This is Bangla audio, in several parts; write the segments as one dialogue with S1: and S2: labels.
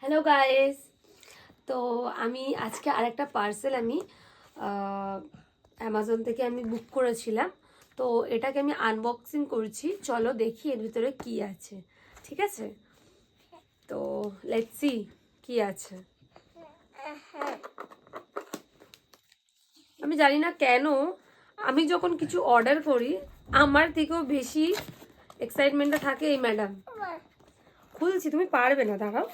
S1: Hello guys. তো আমি আজকে আরেকটা পার্সেল আমি অ্যামাজন থেকে আমি বুক করেছিলাম। তো এটাকে আমি আনবক্সিং করছি, চলো দেখি এর ভিতরে কি আছে। ঠিক আছে, তো লেটস সি কি আছে। আমি জানি না কেন আমি যখন কিছু অর্ডার করি আমার থেকেও বেশি এক্সাইটমেন্টটা থাকে এই ম্যাডাম। খুলছি, তুমি পারবে না, দাঁড়াও।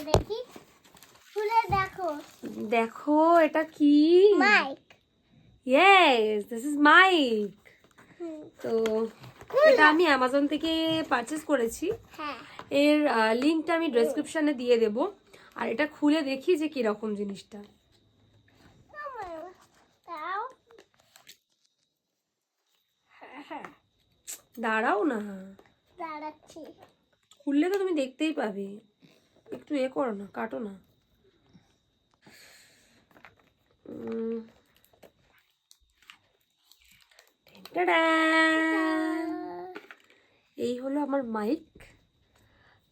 S2: দেখি খুলে দেখো।
S1: দেখো এটা কি?
S2: Mic.
S1: Yes, this is mic. তো এটা আমি অ্যামাজন থেকে পারচেজ করেছি।
S2: হ্যাঁ,
S1: এর লিঙ্কটা আমি ডেসক্রিপশনে দিয়ে দেব। আর এটা খুলে দেখি যে কিরকম জিনিসটা।
S2: দাও।
S1: দাঁড়াও না,
S2: দাঁড়াচ্ছি।
S1: খুললে তো তুমি দেখতেই পাবে। একটু করো না, কাটো না। টাডা! এই হলো আমার মাইক।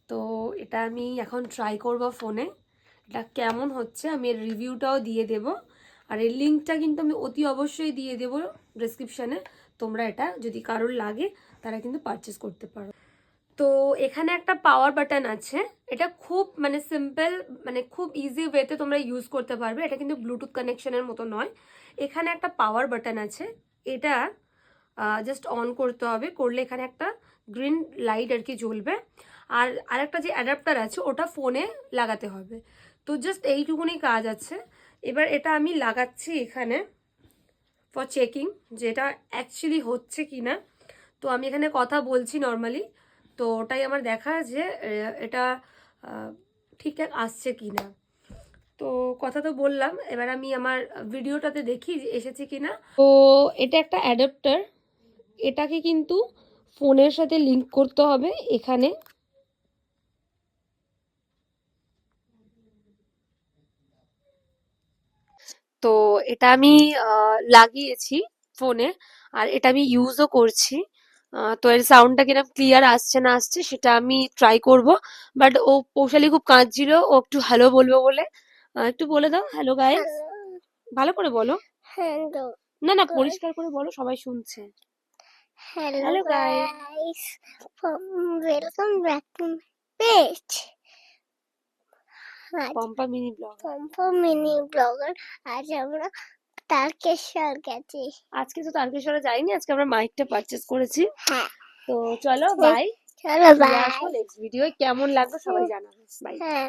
S1: তো এটা আমি এখন ট্রাই করব ফোনে, এটা কেমন হচ্ছে। আমি এর রিভিউটাও দিয়ে দেব, আর এর লিঙ্কটা কিন্তু আমি অতি অবশ্যই দিয়ে দেব ডেসক্রিপশানে। তোমরা এটা যদি কারোর লাগে তারা কিন্তু পারচেস করতে পারো। তো এখানে একটা পাওয়ার বাটন আছে, এটা খুব সিম্পল, খুব ইজি ওয়েতে তোমরা ইউজ করতে পারবে। এটা কিন্তু ব্লুটুথ কানেকশনের মতো নয়। এখানে একটা পাওয়ার বাটন আছে, এটা জাস্ট অন করতে হবে। করলে এখানে একটা গ্রিন লাইট আর কি জ্বলবে। আর আরেকটা যে অ্যাডাপ্টার আছে ওটা ফোনে লাগাতে হবে। তো জাস্ট এইটুকুনি কাজ আছে। এবার এটা আমি লাগাচ্ছি এখানে ফর চেকিং যে এটা অ্যাকচুয়ালি হচ্ছে কি না। তো আমি এখানে কথা বলছি নর্মালি, তো ওটাই আমার দেখা যে এটা ঠিকঠাক আসছে কি না। তো কথা তো বললাম, এবার আমি আমার ভিডিওটাতে দেখি যে এসেছে কি না। তো এটা একটা অ্যাডাপ্টার, এটাকে কিন্তু ফোনের সাথে লিংক করতে হবে এখানে। তো এটা আমি লাগিয়েছি ফোনে, আর এটা আমি ইউজও করছি। তো এর সাউন্ডটা কিরকম ক্লিয়ার আসছে না আসছে সেটা আমি ট্রাই করব। বাট ও পৌশালি খুব কাঁদছিল, ও একটু হ্যালো বলবে বলে। একটু বলে দাও হ্যালো গাইস, ভালো করে বলো।
S2: হ্যালো।
S1: না না, পরিষ্কার করে বলো, সবাই শুনছে।
S2: Hello
S1: hello guys,
S2: guys, welcome back to my page.
S1: Pampa mini blog.
S2: Pampa mini blogger. আজ আমরা তারকেশ্বর গেছি।
S1: আজকে তো তারকেশ্বরে যাইনি, আজকে আমরা মাইকটা পারচেজ করেছি।
S2: হ্যাঁ,
S1: তো চলো বাই,
S2: চলো বাই।
S1: নেক্সট ভিডিও কেমন লাগবে সবাই জানাবে। বাই।
S2: হ্যাঁ।